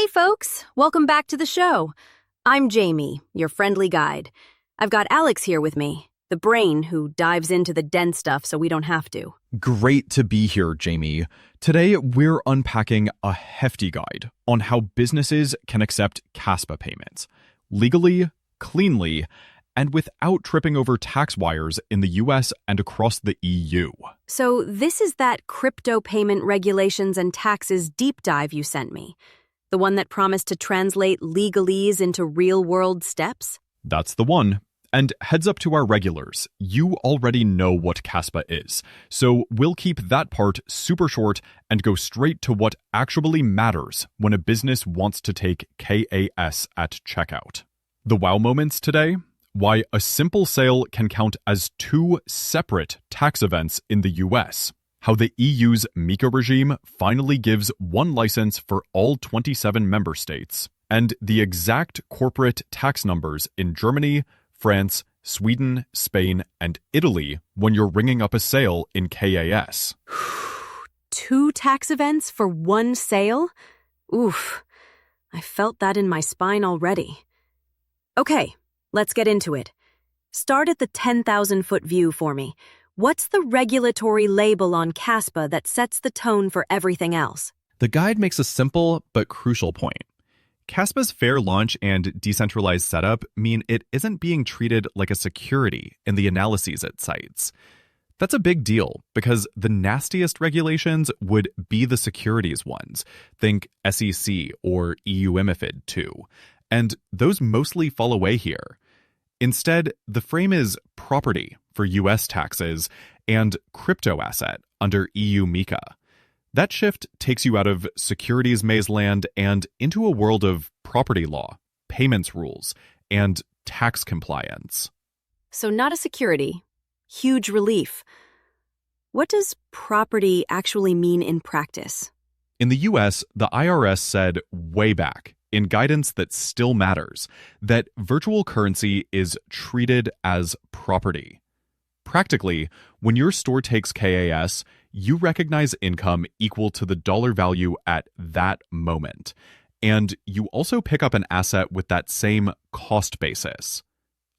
Hey folks, welcome back to the show. I'm Jamie, your friendly guide. I've got Alex here with me, the brain who dives into the dense stuff so we don't have to. Great to be here, Jamie. Today, we're unpacking a hefty guide on how businesses can accept Kaspa payments legally, cleanly, and without tripping over tax wires in the US and across the EU. So this is that crypto payment regulations and taxes deep dive you sent me. The one that promised to translate legalese into real-world steps? That's the one. And heads up to our regulars, you already know what Kaspa is, so we'll keep that part super short and go straight to what actually matters when a business wants to take KAS at checkout. The wow moments today? Why a simple sale can count as two separate tax events in the US. How the EU's MiCA regime finally gives one license for all 27 member states. And the exact corporate tax numbers in Germany, France, Sweden, Spain, and Italy when you're ringing up a sale in KAS. Two tax events for one sale? Oof, I felt that in my spine already. Okay, let's get into it. Start at the 10,000-foot view for me. What's the regulatory label on Kaspa that sets the tone for everything else? The guide makes a simple but crucial point. Kaspa's fair launch and decentralized setup mean it isn't being treated like a security in the analyses it cites. That's a big deal because the nastiest regulations would be the securities ones. Think SEC or EU MiFID II. And those mostly fall away here. Instead, the frame is property for US taxes and crypto asset under EU MiCA. That shift takes you out of securities maze land and into a world of property law, payments rules, and tax compliance. So not a security. Huge relief. What does property actually mean in practice? In the US, the IRS said way back, in guidance that still matters, that virtual currency is treated as property. Practically, when your store takes KAS, you recognize income equal to the dollar value at that moment. And you also pick up an asset with that same cost basis.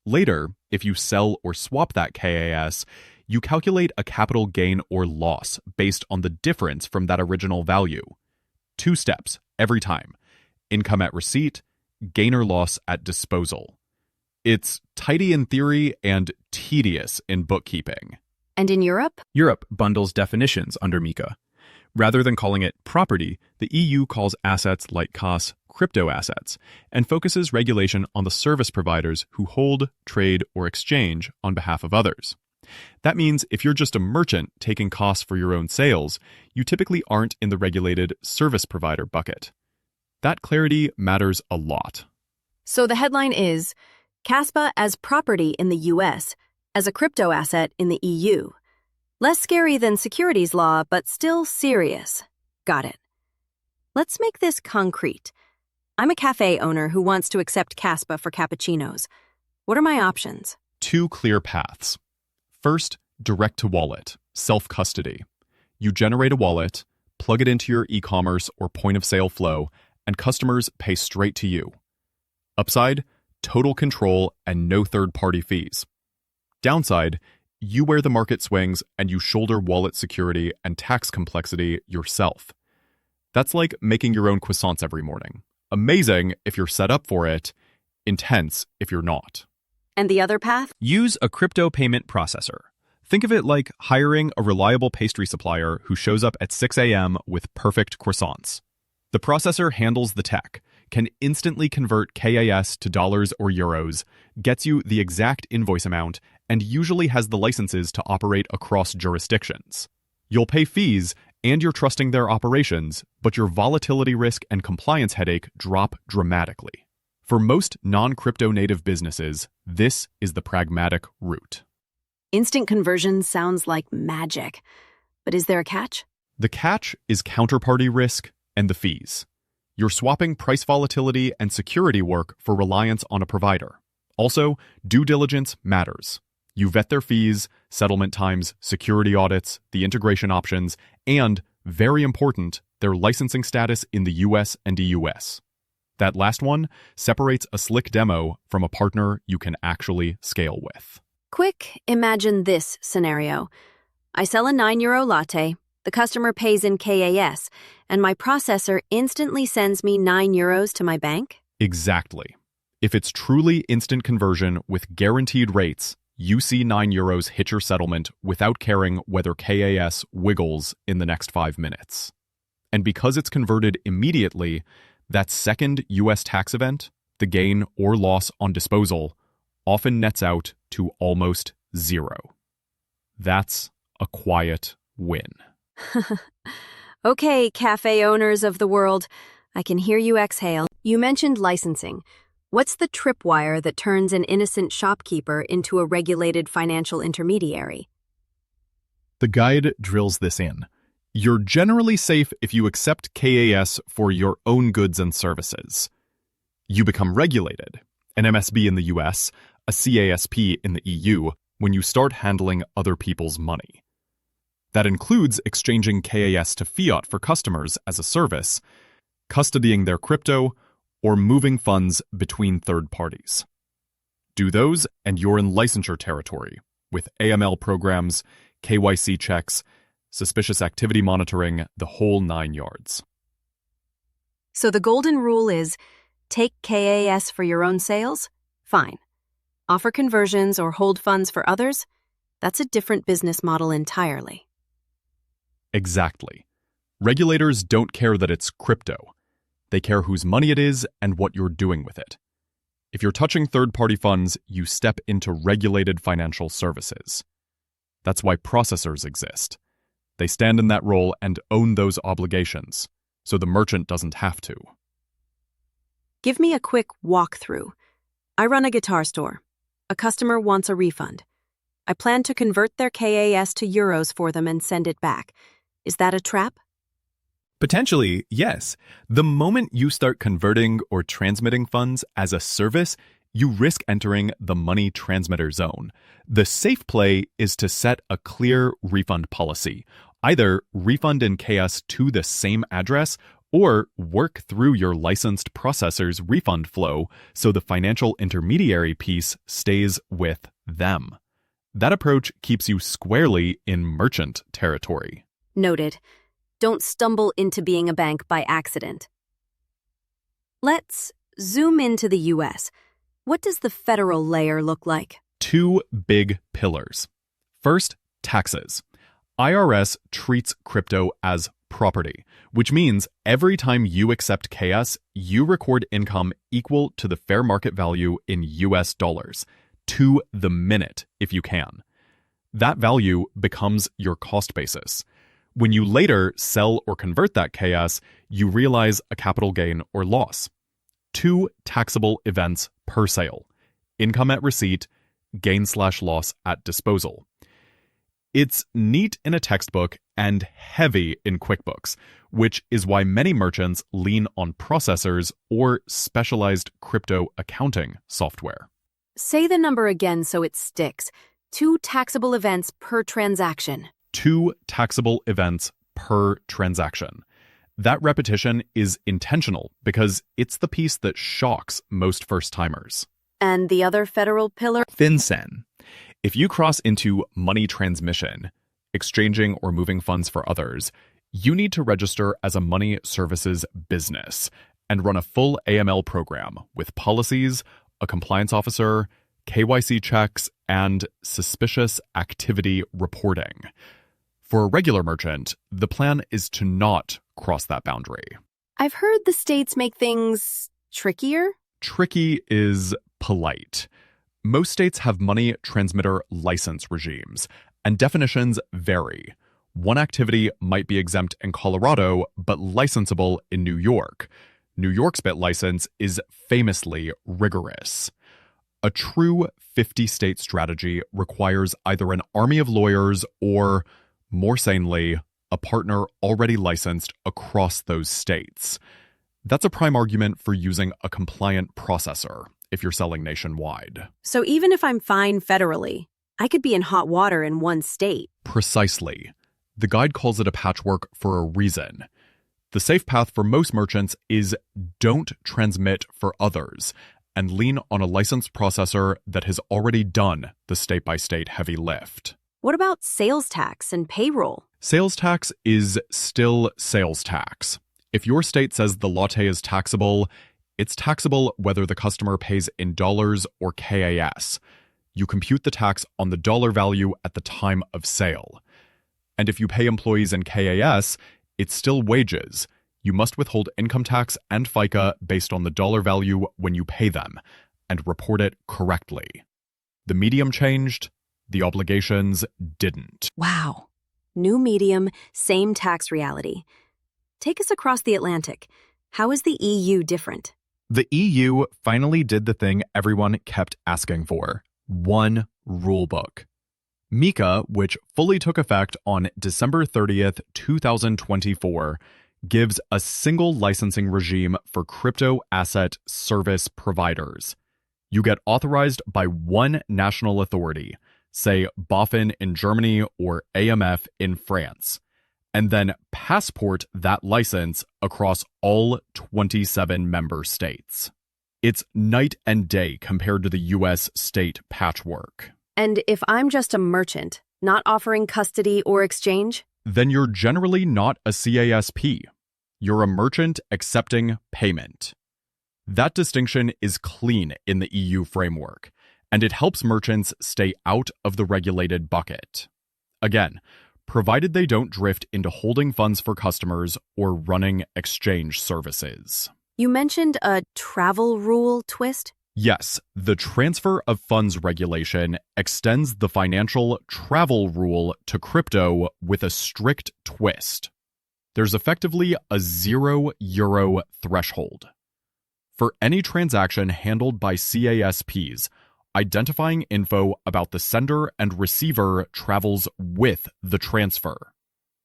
Later, if you sell or swap that KAS, you calculate a capital gain or loss based on the difference from that original value. 2 steps every time. Income at receipt, gain or loss at disposal. It's tidy in theory and tedious in bookkeeping. And in Europe? Europe bundles definitions under MiCA. Rather than calling it property, the EU calls assets like KAS crypto assets and focuses regulation on the service providers who hold, trade, or exchange on behalf of others. That means if you're just a merchant taking KAS for your own sales, you typically aren't in the regulated service provider bucket. That clarity matters a lot. So the headline is, Kaspa as property in the US, as a crypto asset in the EU. Less scary than securities law, but still serious. Got it. Let's make this concrete. I'm a cafe owner who wants to accept Kaspa for cappuccinos. What are my options? 2 clear paths. First, direct to wallet, self-custody. You generate a wallet, plug it into your e-commerce or point-of-sale flow, and customers pay straight to you. Upside, total control and no third-party fees. Downside, you wear the market swings and you shoulder wallet security and tax complexity yourself. That's like making your own croissants every morning. Amazing if you're set up for it, intense if you're not. And the other path? Use a crypto payment processor. Think of it like hiring a reliable pastry supplier who shows up at 6 a.m. with perfect croissants. The processor handles the tech, can instantly convert KAS to dollars or euros, gets you the exact invoice amount, and usually has the licenses to operate across jurisdictions. You'll pay fees, and you're trusting their operations, but your volatility risk and compliance headache drop dramatically. For most non-crypto native businesses, this is the pragmatic route. Instant conversion sounds like magic. But is there a catch? The catch is counterparty risk and the fees. You're swapping price volatility and security work for reliance on a provider. Also, due diligence matters. You vet their fees, settlement times, security audits, the integration options, and, very important, their licensing status in the US and EUS. That last one separates a slick demo from a partner you can actually scale with. Quick, imagine this scenario. I sell a €9 latte, the customer pays in KAS, and my processor instantly sends me €9 to my bank? Exactly. If it's truly instant conversion with guaranteed rates, you see €9 hit your settlement without caring whether KAS wiggles in the next 5 minutes. And because it's converted immediately, that second US tax event, the gain or loss on disposal, often nets out to almost zero. That's a quiet win. Okay, cafe owners of the world, I can hear you exhale. You mentioned licensing. What's the tripwire that turns an innocent shopkeeper into a regulated financial intermediary? The guide drills this in. You're generally safe if you accept KAS for your own goods and services. You become regulated, an MSB in the US, a CASP in the EU, when you start handling other people's money. That includes exchanging KAS to fiat for customers as a service, custodying their crypto, or moving funds between third parties. Do those, and you're in licensure territory, with AML programs, KYC checks, suspicious activity monitoring, the whole 9 yards. So the golden rule is, take KAS for your own sales? Fine. Offer conversions or hold funds for others? That's a different business model entirely. Exactly. Regulators don't care that it's crypto. They care whose money it is and what you're doing with it. If you're touching third-party funds, you step into regulated financial services. That's why processors exist. They stand in that role and own those obligations, so the merchant doesn't have to. Give me a quick walkthrough. I run a guitar store. A customer wants a refund. I plan to convert their KAS to euros for them and send it back. Is that a trap? Potentially, yes. The moment you start converting or transmitting funds as a service, you risk entering the money transmitter zone. The safe play is to set a clear refund policy. Either refund in KAS to the same address or work through your licensed processor's refund flow so the financial intermediary piece stays with them. That approach keeps you squarely in merchant territory. Noted. Don't stumble into being a bank by accident. Let's zoom into the US. What does the federal layer look like? 2 big pillars. First, taxes. IRS treats crypto as property, which means every time you accept KAS, you record income equal to the fair market value in US dollars, to the minute if you can. That value becomes your cost basis. When you later sell or convert that KAS, you realize a capital gain or loss. 2 taxable events per sale: income at receipt, gain/loss at disposal. It's neat in a textbook and heavy in QuickBooks, which is why many merchants lean on processors or specialized crypto accounting software. Say the number again so it sticks. 2 taxable events per transaction. 2 taxable events per transaction. That repetition is intentional because it's the piece that shocks most first-timers. And the other federal pillar? FinCEN. If you cross into money transmission, exchanging or moving funds for others, you need to register as a money services business and run a full AML program with policies, a compliance officer, KYC checks, and suspicious activity reporting. For a regular merchant, the plan is to not cross that boundary. I've heard the states make things trickier. Tricky is polite. Most states have money transmitter license regimes, and definitions vary. One activity might be exempt in Colorado, but licensable in New York. New York's BIT license is famously rigorous. A true 50-state strategy requires either an army of lawyers or, more sanely, a partner already licensed across those states. That's a prime argument for using a compliant processor if you're selling nationwide. So even if I'm fine federally, I could be in hot water in one state. Precisely. The guide calls it a patchwork for a reason. The safe path for most merchants is don't transmit for others and lean on a licensed processor that has already done the state-by-state heavy lift. What about sales tax and payroll? Sales tax is still sales tax. If your state says the latte is taxable, it's taxable whether the customer pays in dollars or KAS. You compute the tax on the dollar value at the time of sale. And if you pay employees in KAS, it's still wages. You must withhold income tax and FICA based on the dollar value when you pay them, and report it correctly. The medium changed, the obligations didn't. Wow. New medium, same tax reality. Take us across the Atlantic. How is the EU different? The EU finally did the thing everyone kept asking for: one rulebook. MiCA, which fully took effect on December 30th, 2024, gives a single licensing regime for crypto asset service providers. You get authorized by one national authority, say BaFin in Germany or AMF in France, and then passport that license across all 27 member states. It's night and day compared to the US state patchwork. And if I'm just a merchant, not offering custody or exchange? Then you're generally not a CASP. You're a merchant accepting payment. That distinction is clean in the EU framework, and it helps merchants stay out of the regulated bucket. Again, provided they don't drift into holding funds for customers or running exchange services. You mentioned a travel rule twist? Yes, the transfer of funds regulation extends the financial travel rule to crypto with a strict twist. There's effectively a €0 threshold. For any transaction handled by CASPs, identifying info about the sender and receiver travels with the transfer.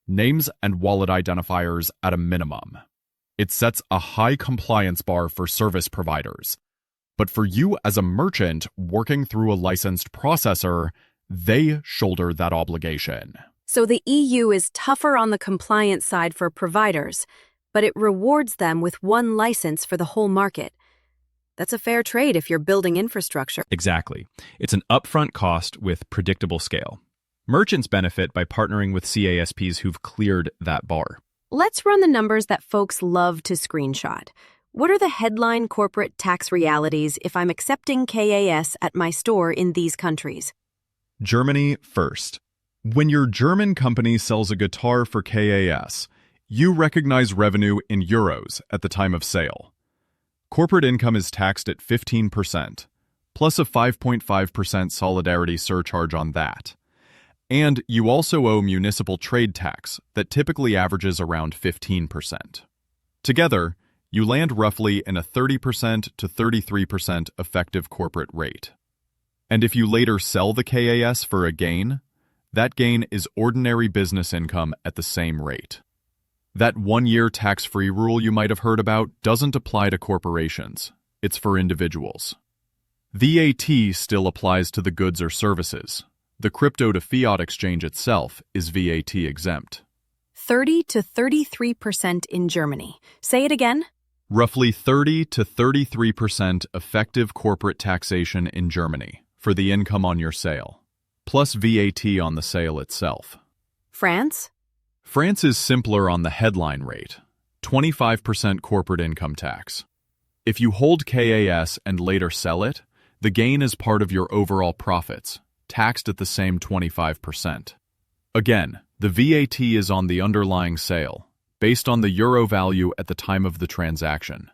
Names and wallet identifiers at a minimum. It sets a high compliance bar for service providers. But for you as a merchant working through a licensed processor, they shoulder that obligation. So the EU is tougher on the compliance side for providers, but it rewards them with one license for the whole market. That's a fair trade if you're building infrastructure. Exactly. It's an upfront cost with predictable scale. Merchants benefit by partnering with CASPs who've cleared that bar. Let's run the numbers that folks love to screenshot. What are the headline corporate tax realities if I'm accepting KAS at my store in these countries? Germany first. When your German company sells a guitar for KAS, you recognize revenue in euros at the time of sale. Corporate income is taxed at 15%, plus a 5.5% solidarity surcharge on that. And you also owe municipal trade tax that typically averages around 15%. Together, you land roughly in a 30% to 33% effective corporate rate. And if you later sell the KAS for a gain, that gain is ordinary business income at the same rate. That one-year tax-free rule you might have heard about doesn't apply to corporations. It's for individuals. VAT still applies to the goods or services. The crypto-to-fiat exchange itself is VAT exempt. 30 to 33% in Germany. Say it again. Roughly 30 to 33% effective corporate taxation in Germany for the income on your sale, plus VAT on the sale itself. France? France is simpler on the headline rate, 25% corporate income tax. If you hold KAS and later sell it, the gain is part of your overall profits, taxed at the same 25%. Again, the VAT is on the underlying sale, based on the euro value at the time of the transaction.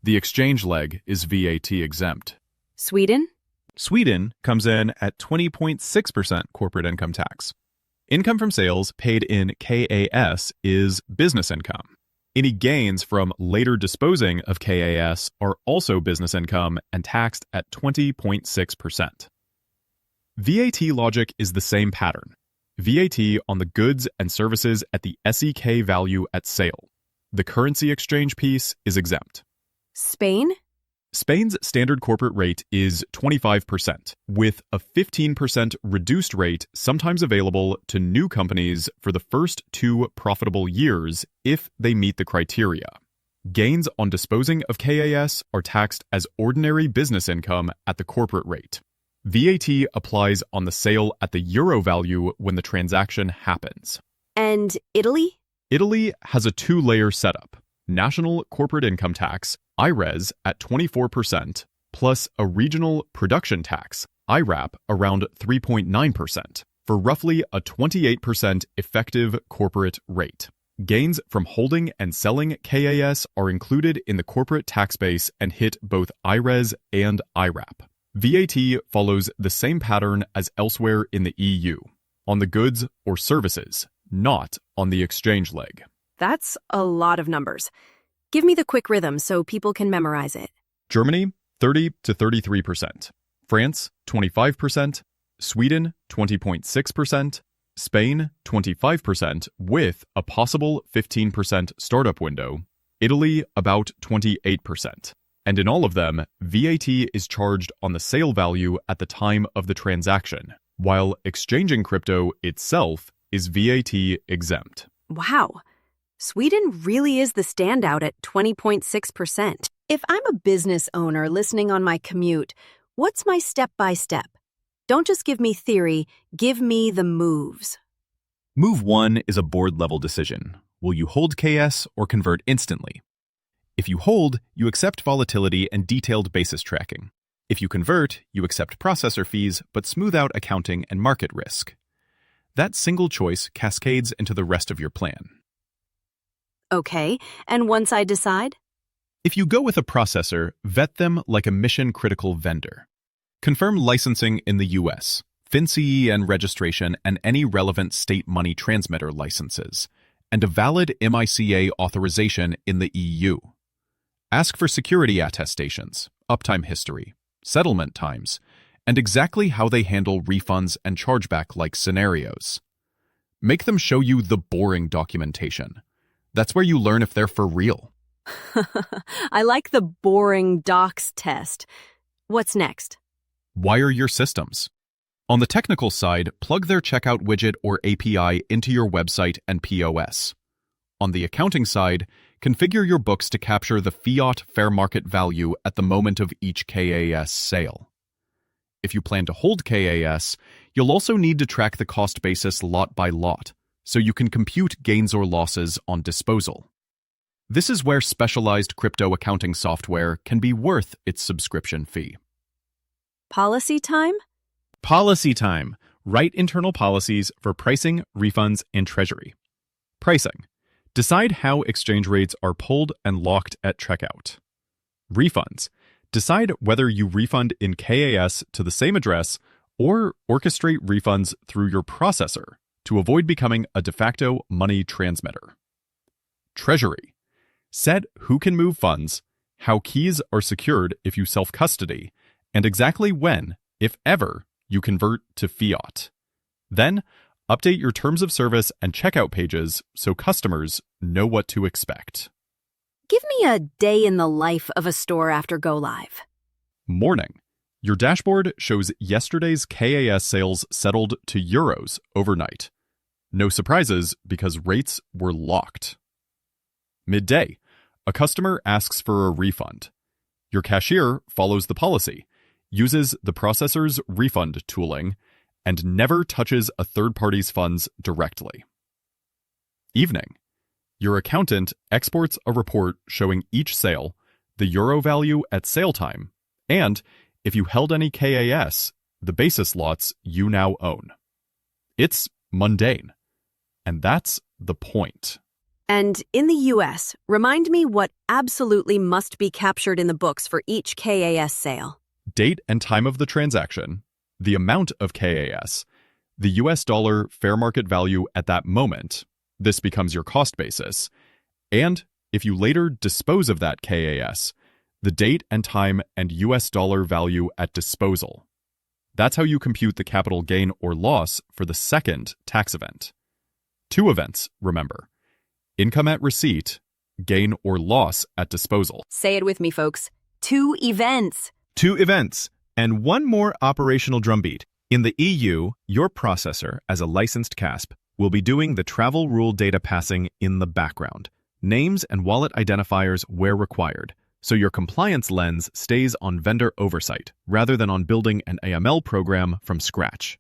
The exchange leg is VAT exempt. Sweden? Sweden comes in at 20.6% corporate income tax. Income from sales paid in KAS is business income. Any gains from later disposing of KAS are also business income and taxed at 20.6%. VAT logic is the same pattern. VAT on the goods and services at the SEK value at sale. The currency exchange piece is exempt. Spain? Spain's standard corporate rate is 25%, with a 15% reduced rate sometimes available to new companies for the first 2 profitable years if they meet the criteria. Gains on disposing of KAS are taxed as ordinary business income at the corporate rate. VAT applies on the sale at the euro value when the transaction happens. And Italy? Italy has a 2-layer setup: national corporate income tax, IRES, at 24%, plus a regional production tax, IRAP, around 3.9%, for roughly a 28% effective corporate rate. Gains from holding and selling KAS are included in the corporate tax base and hit both IRES and IRAP. VAT follows the same pattern as elsewhere in the EU, on the goods or services, not on the exchange leg. That's a lot of numbers. Give me the quick rhythm so people can memorize it. Germany, 30 to 33%. France, 25%. Sweden, 20.6%. Spain, 25%, with a possible 15% startup window. Italy, about 28%. And in all of them, VAT is charged on the sale value at the time of the transaction, while exchanging crypto itself is VAT exempt. Wow. Sweden really is the standout at 20.6%. If I'm a business owner listening on my commute, what's my step-by-step? Don't just give me theory, give me the moves. Move 1 is a board-level decision. Will you hold KS or convert instantly? If you hold, you accept volatility and detailed basis tracking. If you convert, you accept processor fees but smooth out accounting and market risk. That single choice cascades into the rest of your plan. Okay, and once I decide? If you go with a processor, vet them like a mission-critical vendor. Confirm licensing in the US, FinCEN registration and any relevant state money transmitter licenses, and a valid MICA authorization in the EU. Ask for security attestations, uptime history, settlement times, and exactly how they handle refunds and chargeback-like scenarios. Make them show you the boring documentation. That's where you learn if they're for real. I like the boring docs test. What's next? Wire your systems. On the technical side, plug their checkout widget or API into your website and POS. On the accounting side, configure your books to capture the fiat fair market value at the moment of each KAS sale. If you plan to hold KAS, you'll also need to track the cost basis lot by lot, so you can compute gains or losses on disposal. This is where specialized crypto accounting software can be worth its subscription fee. Policy time? Policy time. Write internal policies for pricing, refunds, and treasury. Pricing. Decide how exchange rates are pulled and locked at checkout. Refunds. Decide whether you refund in KAS to the same address or orchestrate refunds through your processor to avoid becoming a de facto money transmitter. Treasury. Set who can move funds, how keys are secured if you self-custody, and exactly when, if ever, you convert to fiat. Then, update your terms of service and checkout pages so customers know what to expect. Give me a day in the life of a store after go live. Morning. Your dashboard shows yesterday's KAS sales settled to euros overnight. No surprises because rates were locked. Midday. A customer asks for a refund. Your cashier follows the policy, uses the processor's refund tooling, and never touches a third party's funds directly. Evening. Your accountant exports a report showing each sale, the euro value at sale time, and, if you held any KAS, the basis lots you now own. It's mundane. And that's the point. And in the US, remind me what absolutely must be captured in the books for each KAS sale. Date and time of the transaction, the amount of KAS, the US dollar fair market value at that moment, this becomes your cost basis, and if you later dispose of that KAS, the date and time and US dollar value at disposal. That's how you compute the capital gain or loss for the second tax event. 2 events, remember. Income at receipt, gain or loss at disposal. Say it with me, folks. 2 events. 2 events, and 1 more operational drumbeat. In the EU, your processor, as a licensed Kasp, will be doing the travel rule data passing in the background. Names and wallet identifiers where required, so your compliance lens stays on vendor oversight rather than on building an AML program from scratch.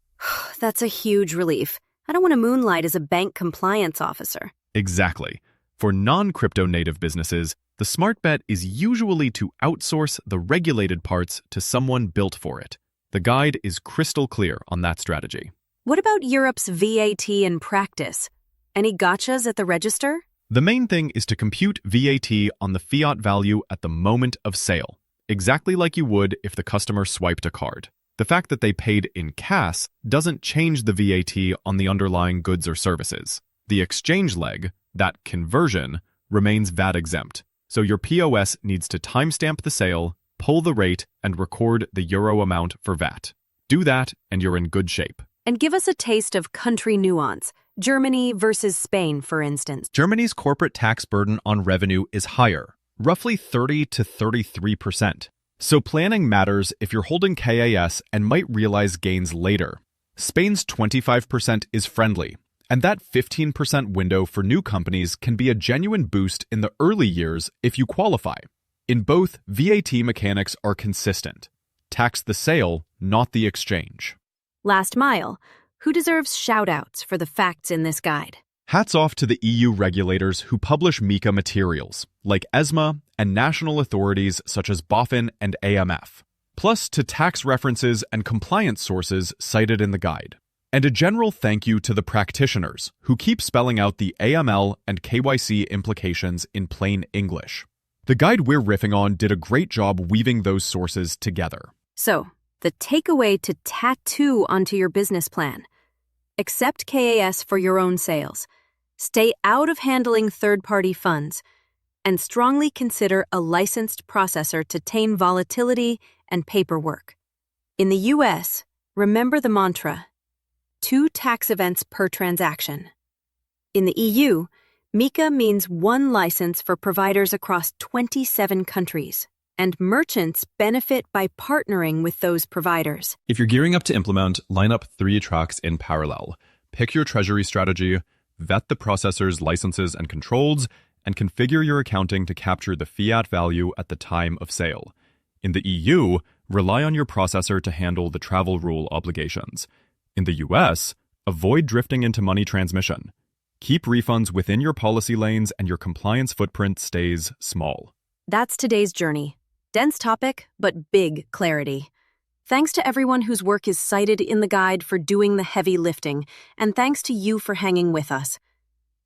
That's a huge relief. I don't want to moonlight as a bank compliance officer. Exactly. For non-crypto native businesses, the smart bet is usually to outsource the regulated parts to someone built for it. The guide is crystal clear on that strategy. What about Europe's VAT in practice? Any gotchas at the register? The main thing is to compute VAT on the fiat value at the moment of sale, exactly like you would if the customer swiped a card. The fact that they paid in cash doesn't change the VAT on the underlying goods or services. The exchange leg, that conversion, remains VAT exempt, so your POS needs to timestamp the sale, pull the rate, and record the euro amount for VAT. Do that, and you're in good shape. And give us a taste of country nuance. Germany versus Spain, for instance. Germany's corporate tax burden on revenue is higher, roughly 30 to 33%. So planning matters if you're holding KAS and might realize gains later. Spain's 25% is friendly, and that 15% window for new companies can be a genuine boost in the early years if you qualify. In both, VAT mechanics are consistent. Tax the sale, not the exchange. Last mile. Who deserves shout-outs for the facts in this guide? Hats off to the EU regulators who publish MiCA materials, like ESMA and national authorities such as BaFin and AMF, plus to tax references and compliance sources cited in the guide. And a general thank you to the practitioners who keep spelling out the AML and KYC implications in plain English. The guide we're riffing on did a great job weaving those sources together. So, the takeaway to tattoo onto your business plan. Accept KAS for your own sales. Stay out of handling third-party funds. And strongly consider a licensed processor to tame volatility and paperwork. In the US, remember the mantra, 2 tax events per transaction. In the EU, MiCA means 1 license for providers across 27 countries. And merchants benefit by partnering with those providers. If you're gearing up to implement, line up 3 tracks in parallel. Pick your treasury strategy, vet the processor's licenses and controls, and configure your accounting to capture the fiat value at the time of sale. In the EU, rely on your processor to handle the travel rule obligations. In the US, avoid drifting into money transmission. Keep refunds within your policy lanes and your compliance footprint stays small. That's today's journey. Dense topic, but big clarity. Thanks to everyone whose work is cited in the guide for doing the heavy lifting, and thanks to you for hanging with us.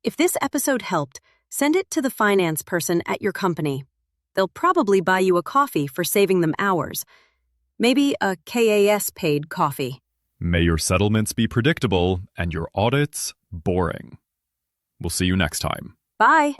If this episode helped, send it to the finance person at your company. They'll probably buy you a coffee for saving them hours. Maybe a KAS-paid coffee. May your settlements be predictable and your audits boring. We'll see you next time. Bye.